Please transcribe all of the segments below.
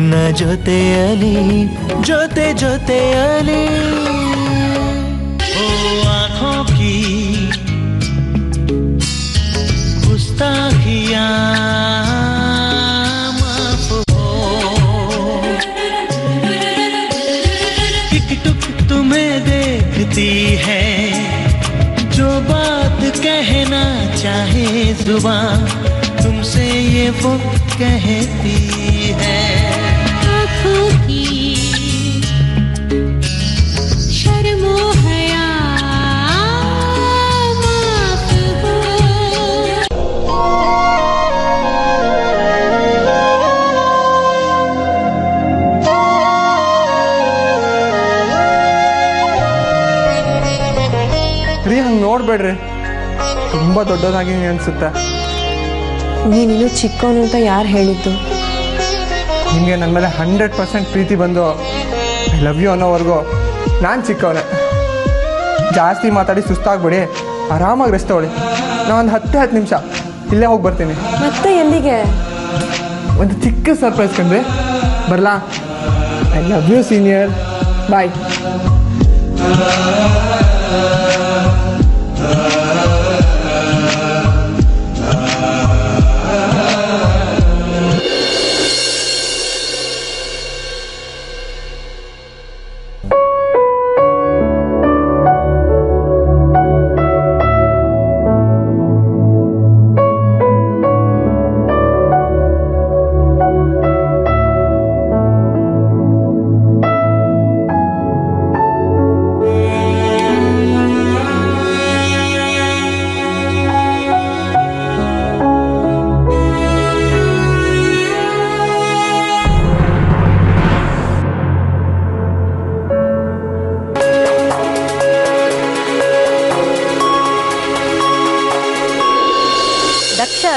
ನಿನ್ನ ಜೊತೆಯಲಿ ಜೊತೆ ಜೊತೆಯಲಿ ಓ ಆಂಖೋं की गुस्ताखियां माफ हो टिक टुक तुम्हें देखती है जो बात कहना चाहे जुबान तुमसे ये वो कहती है आँखों की शर्मो हया माफ हो ರೀ ಹಂಗೆ ನೋಡ್ಬೇಡ್ರಿ ತುಂಬ ದೊಡ್ಡದಾಗಿ ಅನಿಸುತ್ತೆ ನೀನಿನ್ನೂ ಚಿಕ್ಕವನು ಅಂತ ಯಾರು ಹೇಳಿದ್ದು? ನಿಮಗೆ ನನ್ನ ಮೇಲೆ 100% ಪ್ರೀತಿ ಬಂದು ಐ ಲವ್ ಯು ಅನ್ನೋವರೆಗೂ ನಾನು ಚಿಕ್ಕವನೇ. ಜಾಸ್ತಿ ಮಾತಾಡಿ ಸುಸ್ತಾಗ್ಬಿಡಿ, ಆರಾಮಾಗಿ ರೆಸ್ಟ್ ತಗೊಳ್ಳಿ. ನಾನು 10 ನಿಮಿಷ ಇಲ್ಲೇ ಹೋಗಿ ಬರ್ತೀನಿ. ಮತ್ತೆ ಎಲ್ಲಿಗೆ? ಒಂದು ಚಿಕ್ಕ ಸರ್ಪ್ರೈಸ್ ಕಂಡ್ರಿ, ಬರಲಾ? ಐ ಲವ್ ಯು ಸೀನಿಯರ್, ಬಾಯ್.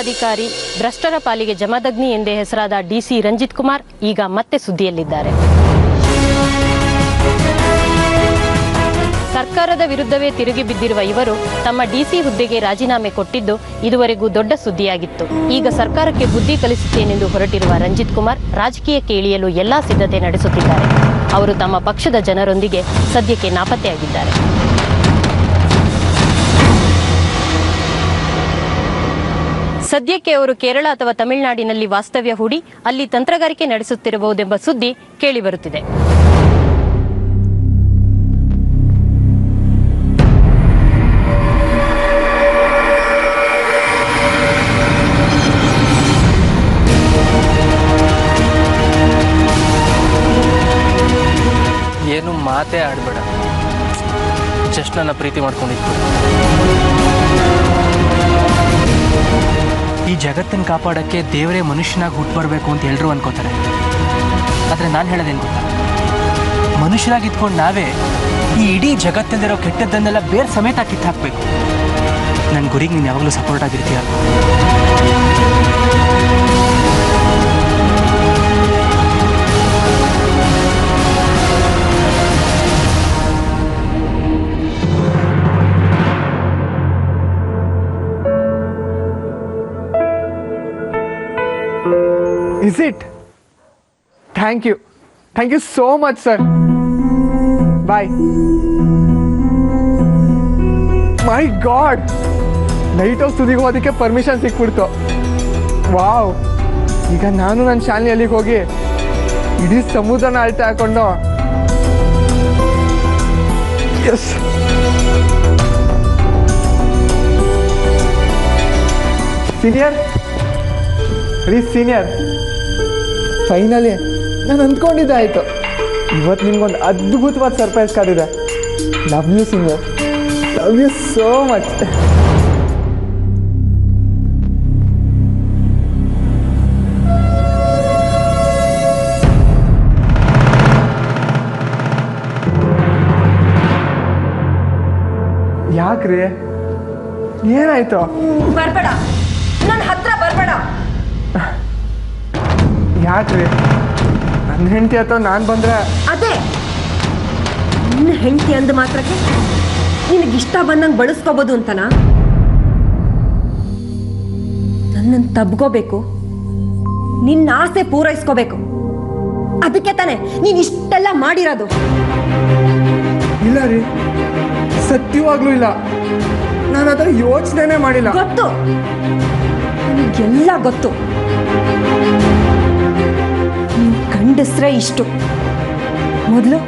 ಅಧಿಕಾರಿ ಭ್ರಷ್ಟರ ಪಾಲಿಗೆ ಜಮದಗ್ನಿ ಎಂದೇ ಹೆಸರಾದ ಡಿಸಿ ರಂಜಿತ್ ಕುಮಾರ್ ಈಗ ಮತ್ತೆ ಸುದ್ದಿಯಲ್ಲಿದ್ದಾರೆ. ಸರ್ಕಾರದ ವಿರುದ್ಧವೇ ತಿರುಗಿ ಬಿದ್ದಿರುವ ಇವರು ತಮ್ಮ ಡಿಸಿ ಹುದ್ದೆಗೆ ರಾಜೀನಾಮೆ ಕೊಟ್ಟಿದ್ದು ಇದುವರೆಗೂ ದೊಡ್ಡ ಸುದ್ದಿಯಾಗಿತ್ತು. ಈಗ ಸರ್ಕಾರಕ್ಕೆ ಬುದ್ಧಿ ಕಲಿಸುತ್ತೇನೆಂದು ಹೊರಟಿರುವ ರಂಜಿತ್ ಕುಮಾರ್ ರಾಜಕೀಯಕ್ಕೆ ಇಳಿಯಲು ಎಲ್ಲಾ ಸಿದ್ಧತೆ ನಡೆಸುತ್ತಿದ್ದಾರೆ. ಅವರು ತಮ್ಮ ಪಕ್ಷದ ಜನರೊಂದಿಗೆ ಸದ್ಯಕ್ಕೆ ನಾಪತ್ತೆಯಾಗಿದ್ದಾರೆ. ಸದ್ಯಕ್ಕೆ ಅವರು ಕೇರಳ ಅಥವಾ ತಮಿಳುನಾಡಿನಲ್ಲಿ ವಾಸ್ತವ್ಯ ಹೂಡಿ ಅಲ್ಲಿ ತಂತ್ರಗಾರಿಕೆ ನಡೆಸುತ್ತಿರಬಹುದೆಂಬ ಸುದ್ದಿ ಕೇಳಿಬರುತ್ತಿದೆ. ಏನು ಮಾತೇ ಆಡಬೇಡ, ಜಸ್ಟ್ ನನ್ನ ಪ್ರೀತಿ ಮಾಡ್ಕೊಂಡಿತ್ತು. ಈ ಜಗತ್ತನ್ನು ಕಾಪಾಡೋಕ್ಕೆ ದೇವರೇ ಮನುಷ್ಯನಾಗಿ ಹುಟ್ಟು ಬರಬೇಕು ಅಂತ ಎಲ್ಲರೂ ಅನ್ಕೋತಾರೆ. ಆದರೆ ನಾನು ಹೇಳೋದೇನು ಗೊತ್ತಾ, ಮನುಷ್ಯರಾಗಿ ಇದ್ಕೊಂಡು ನಾವೇ ಈ ಇಡೀ ಜಗತ್ತಿನಲ್ಲಿರೋ ಕೆಟ್ಟದ್ದನ್ನೆಲ್ಲ ಬೇರೆ ಸಮೇತ ಕಿತ್ತು ಹಾಕಬೇಕು. ನನ್ನ ಗುರಿಗೆ ನೀನು ಯಾವಾಗಲೂ support ಆಗಿರ್ತೀಯ. Is it? Thank you. Thank you so much, sir. Bye. My God! Light house ತುದಿಗೆ ಹೋಗೋದಕ್ಕೆ ಪರ್ಮಿಷನ್ ಸಿಕ್ಬಿಡ್ತು. ವಾವ್! ಈಗ ನಾನು ನನ್ನ ಶಾಲೆಯಲ್ಲಿಗೆ ಹೋಗಿ ಇಡೀ ಸಮುದ್ರನ ಅಳತೆ ಹಾಕೊಂಡು ಎಸ್ ಸೀನಿಯರ್ ಸೀನಿಯರ್ ಫೈನಲಿ ನಾನು ಅಂದ್ಕೊಂಡಿದ್ದೆ ಆಯಿತು. ಇವತ್ತು ನಿಮ್ಗೊಂದು ಅದ್ಭುತವಾದ ಸರ್ಪ್ರೈಸ್ ಕಾದಿದೆ. Love you senior, love you so much. ಯಾಕ್ರಿ, ಏನಾಯ್ತು? ಬರ್ಬೇಡ, ನನ್ನ ಹತ್ರ ಬರ್ಬೇಡ. ಯಾಕ್ರಿ, ನನ್ನ ಹೆಂಡತಿ ಅಥವಾ ನಾನು ಬಂದರೆ? ಅದೇ ನಿನ್ನ ಹೆಂಡತಿ ಅಂದ ಮಾತ್ರಕ್ಕೆ ನಿನಗಿಷ್ಟ ಬಂದಂಗೆ ಬಳಸ್ಕೋಬೋದು ಅಂತನಾ? ನನ್ನನ್ನು ತಬ್ಕೋಬೇಕು, ನಿನ್ನ ಆಸೆ ಪೂರೈಸ್ಕೋಬೇಕು, ಅದಕ್ಕೆ ತಾನೆ ನೀನ್ ಇಷ್ಟೆಲ್ಲ ಮಾಡಿರೋದು. ಇಲ್ಲ ರೀ, ಸತ್ಯವಾಗ್ಲೂ ಇಲ್ಲ. ನಾನು ಅದರ ಯೋಚನೆ ಮಾಡಿಲ್ಲ. ಗೊತ್ತು, ನನಗೆಲ್ಲ ಗೊತ್ತು. ನೀವು ಗಂಡಸ್ರೆ ಇಷ್ಟು. ಮೊದಲು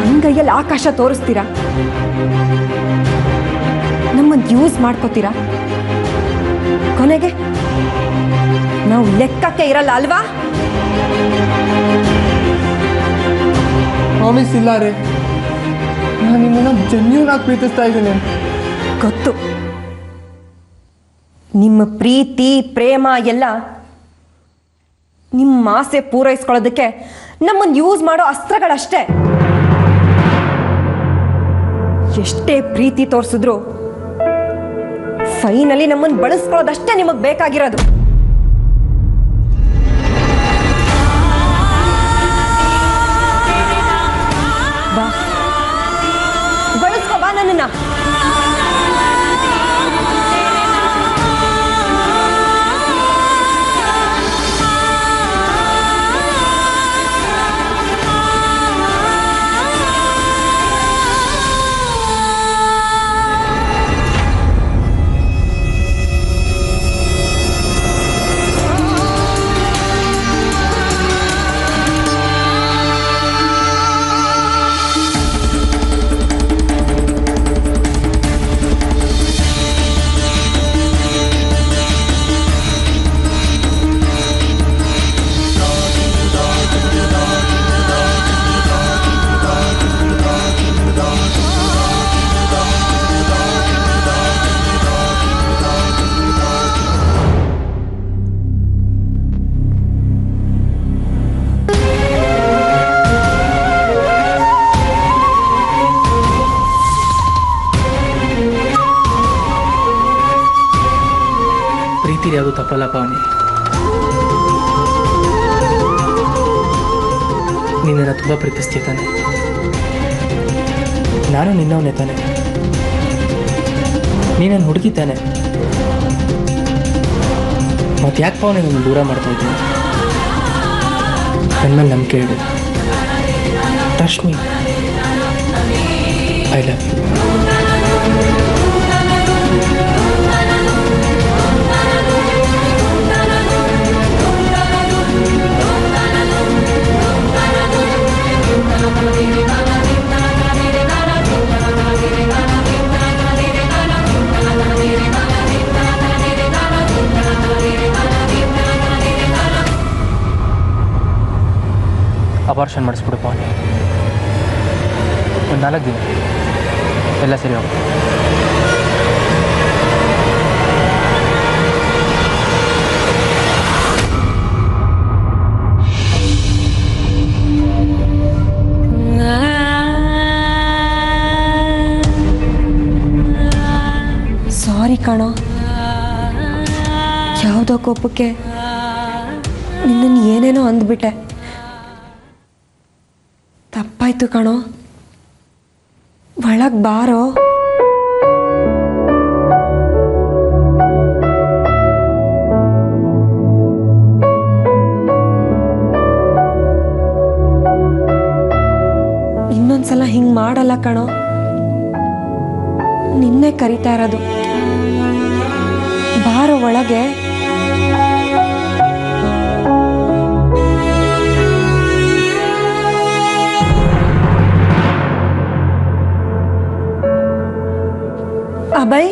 ಅಂಗೈಯಲ್ಲಿ ಆಕಾಶ ತೋರಿಸ್ತೀರಾ, ನಮ್ಮನ್ನು ಯೂಸ್ ಮಾಡ್ಕೋತೀರಾ, ಕೊನೆಗೆ ನಾವು ಲೆಕ್ಕಕ್ಕೆ ಇರಲ್ಲ ಅಲ್ವಾ? ಪ್ರಾಮಿಸ್ ಇಲ್ಲ ರೀ, ನಾನು ನಿಮ್ಮನ್ನ ಜೆನ್ಯೂನ್ ಆಗಿ ಪ್ರೀತಿಸ್ತಾ ಇದ್ದೀನಿ. ಗೊತ್ತು, ನಿಮ್ಮ ಪ್ರೀತಿ ಪ್ರೇಮ ಎಲ್ಲ ನಿಮ್ಮ ಆಸೆ ಪೂರೈಸ್ಕೊಳ್ಳೋದಕ್ಕೆ ನಮ್ಮನ್ನು ಯೂಸ್ ಮಾಡೋ ಅಸ್ತ್ರಗಳಷ್ಟೇ. ಎಷ್ಟೇ ಪ್ರೀತಿ ತೋರಿಸಿದ್ರು ಫೈನಲಿ ನಮ್ಮನ್ನು ಬಳಸ್ಕೊಳ್ಳೋದಷ್ಟೇ ನಿಮಗೆ ಬೇಕಾಗಿರೋದು. ಬಾ, ಬಳಸ್ಕೋ ಬಾ ನನ್ನನ್ನ. ಯಾವುದು ತಪ್ಪಲ್ಲ ಪಾವನಿ. ನಿನ್ನನ್ನು ತುಂಬ ಪ್ರೀತಿಸ್ತೀಯ ತಾನೆ, ನಾನು ನಿನ್ನವನೇ ತಾನೆ, ನೀನನ್ನು ಹುಡುಗಿ ತಾನೆ. ಮತ್ತೆ ಯಾಕೆ ಪಾವನಿ ನನ್ನ ದೂರ ಮಾಡ್ತಾ ಇದ್ದೀನಿ? ನನ್ನ ಮೇಲೆ ನಂಬಿಕೆ ಇಡು. Trust me, I love you. Abortion ಮಾಡಿಸ್ಬಿಡು ಪಾವನಿ. ಒಂದು 4 ದಿನ ಎಲ್ಲ ಸರಿ ಹೋಗುತ್ತೆ. ಸಾರಿ ಕಣೋ, ಯಾವುದೋ ಕೋಪಕ್ಕೆ ನಿನ್ನನ್ನು ಏನೇನೋ ಅಂದ್ಬಿಟ್ಟೆ. ತಪ್ಪಾಯ್ತು ಕಣೋ, ಒಳಗೆ ಬಾರೋ. ಇನ್ನೊಂದ್ಸಲ ಹಿಂಗೆ ಮಾಡಲ್ಲ ಕಣೋ, ನಿನ್ನೆ ಕರಿತಾ ಇರೋದು. ಬಾರೋ ಒಳಗೆ. ಅಭಯ್,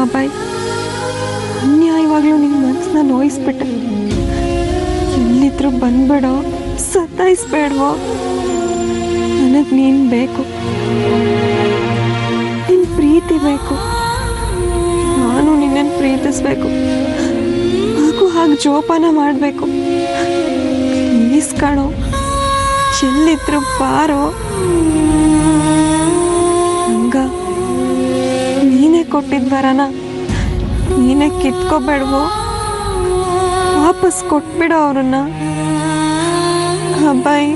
ಅಭಯ್, ಅನ್ಯಾಯವಾಗ್ಲೂ ನಿನ್ನ ಮನಸ್ಸನ್ನ ನೋಯಿಸ್ಬಿಟ್ಟೆ. ಎಲ್ಲಿದ್ರು ಬಂದ್ಬೇಡೋ, ಸತಾಯಿಸ್ಬೇಡವೋ. ನನಗೆ ನೀನು ಬೇಕು, ನಿನ್ನ ಪ್ರೀತಿ ಬೇಕು. ನಾನು ನಿನ್ನನ್ನು ಪ್ರೀತಿಸ್ಬೇಕು ಹಾಗೂ ಹಾಗೆ ಜೋಪಾನ ಮಾಡಬೇಕು. ಪ್ಲೀಸ್ ಕಣೋ, ಎಲ್ಲಿದ್ರು ಬಾರೋ. ಹಂಗ ನೀನೇ ಕೊಟ್ಟಿದ್ದ ವರನ ನೀನೇ ಕಿತ್ಕೋಬೇಡವೋ. ವಾಪಸ್ ಕೊಟ್ಬಿಡೋ ಅವ್ರನ್ನ. ಅಭಯ್,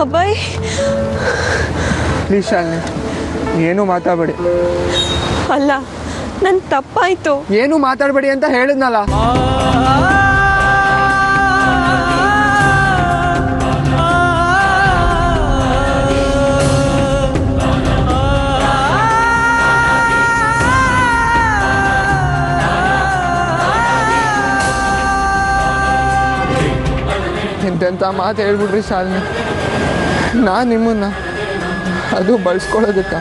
ಅಭಯ್, ಪ್ಲೀಸ್ ಶಾಲಿನಿ, ಏನೂ ಮಾತಾಡಬೇಡಿ. ಅಲ್ಲ, ನನ್ನ ತಪ್ಪಾಯ್ತು. ಏನೂ ಮಾತಾಡಬೇಡಿ ಅಂತ ಹೇಳಿದ್ನಲ್ಲ. ಎಂತೆಂಥ ಮಾತು ಹೇಳ್ಬಿಡ್ರಿ ಶಾಲಿನಿ. ನಾನು ನಿಮ್ಮನ್ನ ಅದು ಬಳಸ್ಕೊಳ್ಳೋದಕ್ಕ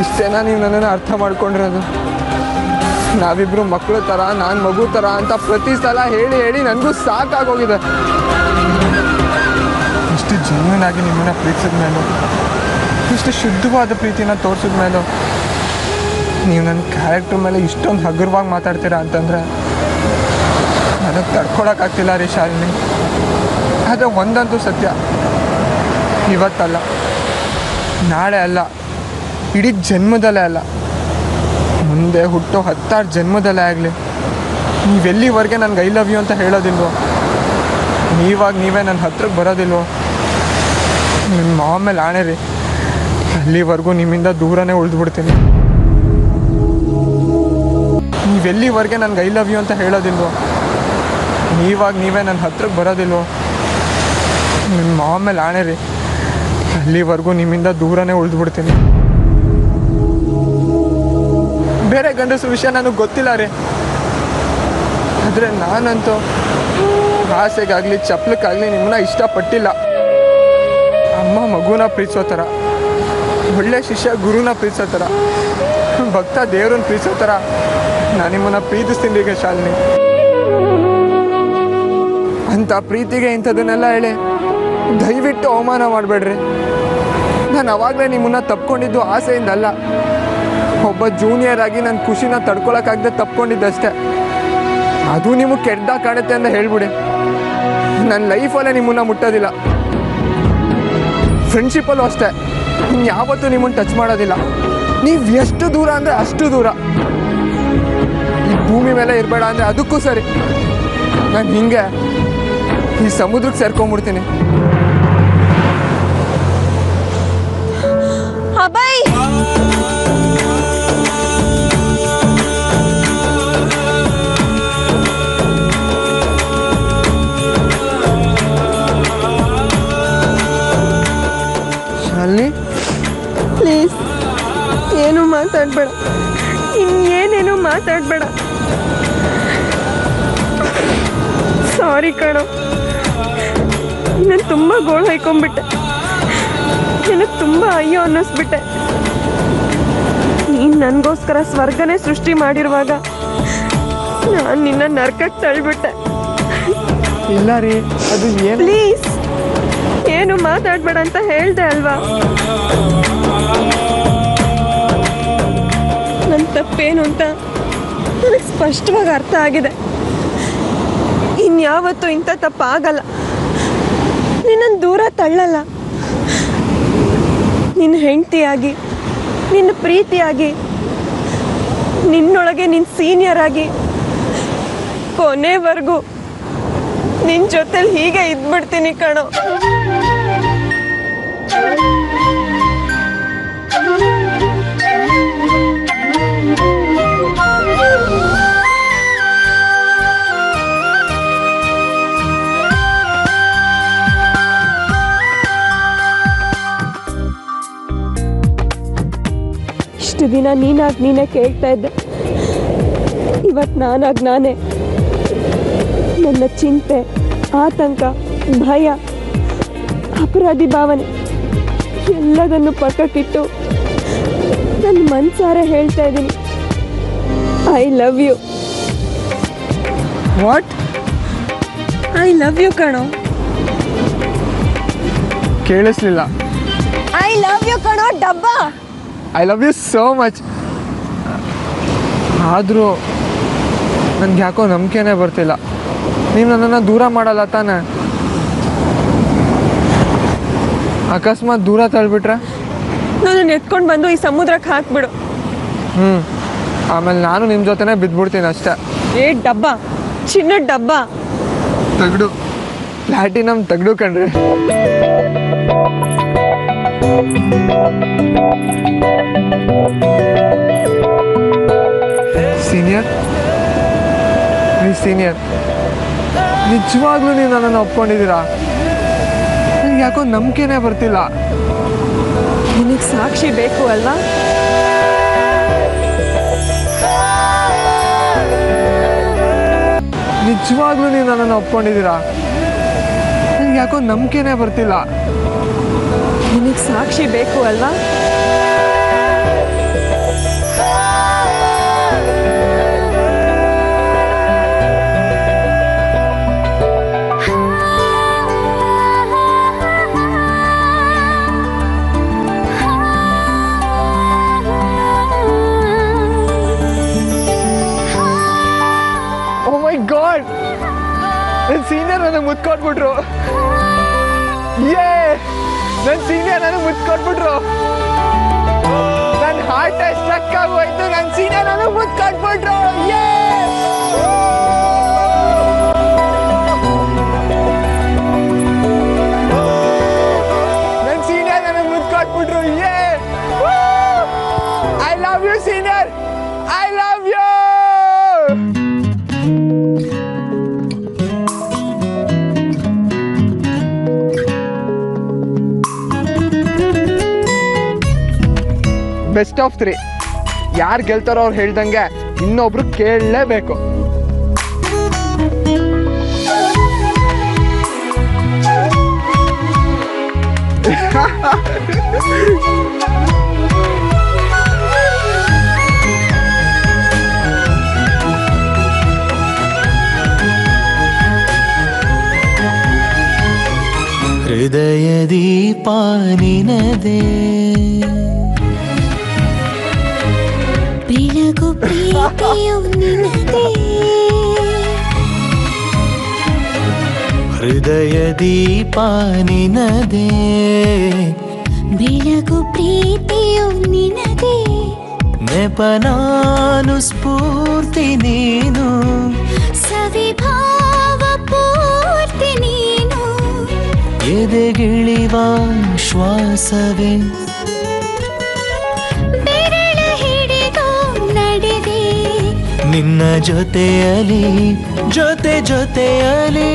ಇಷ್ಟೇನಾ ನೀವು ನನ್ನನ್ನು ಅರ್ಥ ಮಾಡ್ಕೊಂಡಿರೋದು? ನಾವಿಬ್ರು ಮಕ್ಕಳ ಥರ, ನಾನು ಮಗು ಥರ ಅಂತ ಪ್ರತಿ ಸಲ ಹೇಳಿ ಹೇಳಿ ನನಗೂ ಸಾಕಾಗೋಗಿದೆ. ಇಷ್ಟು ಜೆನ್ಯೂನ್ ಆಗಿ ನಿಮ್ಮನ್ನು ಪ್ರೀತಿಸಿದ ಮೇಲೂ, ಇಷ್ಟು ಶುದ್ಧವಾದ ಪ್ರೀತಿನ ತೋರಿಸಿದ ಮೇಲೂ ನೀವು ನನ್ನ ಕ್ಯಾರೆಕ್ಟರ್ ಮೇಲೆ ಇಷ್ಟೊಂದು ಹಗುರವಾಗಿ ಮಾತಾಡ್ತೀರಾ ಅಂತಂದರೆ ನನಗೆ ತಡ್ಕೊಳಕ್ಕಾಗ್ತಿಲ್ಲ ರೀ ಶಾಲಿನಿ. ಆದರೆ ಒಂದಂತೂ ಸತ್ಯ, ಇವತ್ತಲ್ಲ, ನಾಳೆ ಅಲ್ಲ, ಇಡೀ ಜನ್ಮದಲ್ಲೇ ಅಲ್ಲ, ಮುಂದೆ ಹುಟ್ಟೋ 10 ಜನ್ಮದಲ್ಲೇ ಆಗಲಿ, ನೀವೆಲ್ಲಿವರೆಗೆ ನನಗೆ ಐ ಲವ್ ಯು ಅಂತ ಹೇಳೋದಿಲ್ವೋ, ನೀವೇ ನನ್ನ ಹತ್ರಕ್ಕೆ ಬರೋದಿಲ್ವೋ, ನಿಮ್ಮ ಮಾವ ಮೇಲೆ ಆಣೆ ರೀ, ಅಲ್ಲಿವರೆಗೂ ನಿಮ್ಮಿಂದ ದೂರನೇ ಉಳಿದ್ಬಿಡ್ತೀನಿ. ನೀವೆಲ್ಲಿವರೆಗೆ ನನಗೆ ಐ ಲವ್ ಯು ಅಂತ ಹೇಳೋದಿಲ್ವೋ, ನೀವೇ ನನ್ನ ಹತ್ರಕ್ಕೆ ಬರೋದಿಲ್ವೋ, ನಿಮ್ಮ ಮಾವ ಮೇಲೆ ಆಣೆ ರೀ, ಅಲ್ಲಿವರೆಗೂ ನಿಮ್ಮಿಂದ ದೂರನೇ ಉಳಿದ್ಬಿಡ್ತೀನಿ. ಬೇರೆ ಗಂಡಸರ ವಿಷಯ ನನಗೆ ಗೊತ್ತಿಲ್ಲ ರೀ, ಆದರೆ ನಾನಂತೂ ಆಸೆಗಾಗಲಿ ಚಪ್ಪಲಕ್ಕಾಗಲಿ ನಿಮ್ಮನ್ನ ಇಷ್ಟಪಟ್ಟಿಲ್ಲ. ಅಮ್ಮ ಮಗುನ ಪ್ರೀತಿಸೋ ಥರ, ಒಳ್ಳೆ ಶಿಷ್ಯ ಗುರುನ ಪ್ರೀತಿಸೋ ಥರ, ಭಕ್ತ ದೇವ್ರನ್ನ ಪ್ರೀತಿಸೋ ಥರ ನಾನು ನಿಮ್ಮನ್ನು ಪ್ರೀತಿಸ್ತೀನಿ ಈಗ ಶಾಲಿನಿ. ಅಂಥ ಪ್ರೀತಿಗೆ ಇಂಥದನ್ನೆಲ್ಲ ಹೇಳಿ ದಯವಿಟ್ಟು ಅವಮಾನ ಮಾಡಬೇಡ್ರಿ. ನಾನು ಅವಾಗಲೇ ನಿಮ್ಮನ್ನು ತಪ್ಕೊಂಡಿದ್ದು ಆಸೆಯಿಂದಲ್ಲ, ಒಬ್ಬ ಜೂನಿಯರ್ ಆಗಿ ನನ್ನ ಖುಷಿನ ತಡ್ಕೊಳಕ್ಕಾಗದೆ ತಪ್ಕೊಂಡಿದ್ದಷ್ಟೇ. ಅದು ನಿಮಗೆ ಕೆಟ್ಟದಾಗ ಕಾಣುತ್ತೆ ಅಂತ ಹೇಳ್ಬಿಡಿ, ನನ್ನ ಲೈಫಲ್ಲೇ ನಿಮ್ಮನ್ನು ಮುಟ್ಟೋದಿಲ್ಲ. ಫ್ರೆಂಡ್ಶಿಪ್ಪಲ್ಲೂ ಅಷ್ಟೇ, ಯಾವತ್ತೂ ನಿಮ್ಮನ್ನು ಟಚ್ ಮಾಡೋದಿಲ್ಲ. ನೀವು ಎಷ್ಟು ದೂರ ಅಂದರೆ ಅಷ್ಟು ದೂರ, ಈ ಭೂಮಿ ಮೇಲೆ ಇರಬೇಡ ಅಂದರೆ ಅದಕ್ಕೂ ಸರಿ. ನಾನು ಹಿಂಗೆ ಈ ಸಮುದ್ರಕ್ಕೆ ಸೇರ್ಕೊಂಡ್ಬಿಡ್ತೀನಿ. ಅಭಯ್, ಶಾಲಿನಿ ಪ್ಲೀಸ್ ಏನು ಮಾತಾಡಬೇಡ, ಇನ್ನೇನೇನು ಮಾತಾಡಬೇಡ. ಸಾರಿ ಕಣೋ, ನಾನು ತುಂಬ ಗೋಳು ಹಾಯ್ಕೊಂಡ್ಬಿಟ್ಟೆ, ನನಗೆ ತುಂಬ ಅಯ್ಯೋ ಅನ್ನಿಸ್ಬಿಟ್ಟೆ. ನೀನು ನನಗೋಸ್ಕರ ಸ್ವರ್ಗನೇ ಸೃಷ್ಟಿ ಮಾಡಿರುವಾಗ ನಾನು ನಿನ್ನ ನರಕಕ್ಕೆ ತಳ್ಳಿಬಿಟ್ಟೆ. ಇಲ್ಲ ರೀ, ಅದು ಏನು? ಪ್ಲೀಸ್ ಏನು ಮಾತಾಡಬೇಡ ಅಂತ ಹೇಳ್ದೆ ಅಲ್ವಾ? ನನ್ನ ತಪ್ಪೇನು ಅಂತ ನನಗೆ ಸ್ಪಷ್ಟವಾಗಿ ಅರ್ಥ ಆಗಿದೆ. ಇನ್ಯಾವತ್ತೂ ಇಂಥ ತಪ್ಪಾಗಲ್ಲ, ನಿನ್ನನ್ನು ದೂರ ತಳ್ಳಲ್ಲ. ನಿನ್ನ ಹೆಂಡತಿಯಾಗಿ, ನಿನ್ನ ಪ್ರೀತಿಯಾಗಿ, ನಿನ್ನೊಳಗೆ ನಿನ್ನ ಸೀನಿಯರ್ ಆಗಿ ಕೊನೆವರೆಗೂ ನಿನ್ನ ಜೊತೆಲಿ ಹೀಗೆ ಇದ್ಬಿಡ್ತೀನಿ ಕಣೋ. ಇಷ್ಟು ದಿನ ನೀನಾಗಿ ನೀನೇ ಕೇಳ್ತಾ ಇದ್ದೆ, ಇವತ್ತು ನಾನಾಗಿ ನಾನೇ ನನ್ನ ಚಿಂತೆ, ಆತಂಕ, ಭಯ, ಅಪರಾಧಿ ಭಾವನೆ ಎಲ್ಲದನ್ನು ಪಕ್ಕಕ್ಕಿಟ್ಟು ನನ್ನ ಮನಸಾರೆ ಹೇಳ್ತಾ ಇದ್ದೀನಿ, I love you. What? I love you ಕಣೋ. ಕೇಳಿಸ್ಲಿಲ್ಲ. ಐ ಲವ್ ಯು ಕಣೋ ಡಬ್ಬ. I love you so much. ಆದರೂ ನನಗೆ ಯಾಕೋ ನಂಬಿಕೆನೇ ಬರ್ತಿಲ್ಲ. ನೀವು ನನ್ನನ್ನು ದೂರ ಮಾಡಲ್ಲ ತಾನೆ? ಅಕಸ್ಮಾತ್ ದೂರ ತಳ್ಬಿಟ್ರೆ ನನ್ನನ್ನು ಎತ್ಕೊಂಡು ಬಂದು ಈ ಸಮುದ್ರಕ್ಕೆ ಹಾಕ್ಬಿಡು. ಆಮೇಲೆ ನಾನು ನಿಮ್ಮ ಜೊತೆನೇ ಬಿದ್ದುಬಿಡ್ತೀನಿ ಅಷ್ಟೇ. ಏ ಡಬ್ಬ, ಚಿನ್ನದ ಡಬ್ಬ. ತಗಡು, ಪ್ಲಾಟಿನಮ್ ತಗಡು ಕಣ್ರಿ. ಸೀನಿಯರ್, ಸೀನಿಯರ್, ನಿಜವಾಗ್ಲೂ ನೀವು ನನ್ನನ್ನು ಒಪ್ಕೊಂಡಿದ್ದೀರಾ? ನನಗೆ ಯಾಕೋ ನಂಬಿಕೆನೇ ಬರ್ತಿಲ್ಲ. ನಿನಗೆ ಸಾಕ್ಷಿ ಬೇಕು ಅಲ್ವಾ? ನಿಜವಾಗ್ಲೂ ನೀವು ನನ್ನನ್ನು ಒಪ್ಕೊಂಡಿದ್ದೀರಾ? ನನಗೆ ಯಾಕೋ ನಂಬಿಕೆನೇ ಬರ್ತಿಲ್ಲ. ನಿನಗೆ ಸಾಕ್ಷಿ ಬೇಕು ಅಲ್ವಾ? ನನ್ನ ಸೀನಿಯರ್ ನನಗೆ ಮುತ್ಕೊಟ್ಬಿಟ್ರು. ನನ್ನ ಸೀನಿಯರ್ ನನಗೆ ಮುತ್ಕೊಟ್ಬಿಟ್ರು. ನನ್ನ ಹಾರ್ಟ್ ಸ್ಟ್ರಕ್ ಆಗೋಯ್ತು. ನನ್ನ ಸೀನಿಯರ್ ನನಗೆ ಮುತ್ಕೊಟ್ಬಿಟ್ರು. ನನ್ನ ಸೀನಿಯರ್ ನನಗೆ ಮುತ್ಕೊಟ್ಬಿಟ್ರು. I love you senior, I love you. Best of 3. ಯಾರು ಗೆಲ್ತಾರೋ ಅವ್ರು ಹೇಳ್ದಂಗೆ ಇನ್ನೊಬ್ರು ಕೇಳಲೇಬೇಕು. ಹೃದಯ ದೀಪ ನಿನದೇ, ಬೆಳಗು ಪ್ರೀತಿಯು ನಿನದೇ. ಹೃದಯ ದೀಪ ನಿನದೇ, ಬೆಳಗು ಪ್ರೀತಿಯು ನಿನದೇ. ನೆಪನಾನು ಸ್ಫೂರ್ತಿ ನೀನು, ಸವಿಭಾವ ಪೂರ್ತಿ ನೀನು. ಎದೆಗಿಳಿವ ಶ್ವಾಸವೇ, ನಿನ್ನ ಜೊತೆಯಲಿ ಜೊತೆಯಲಿ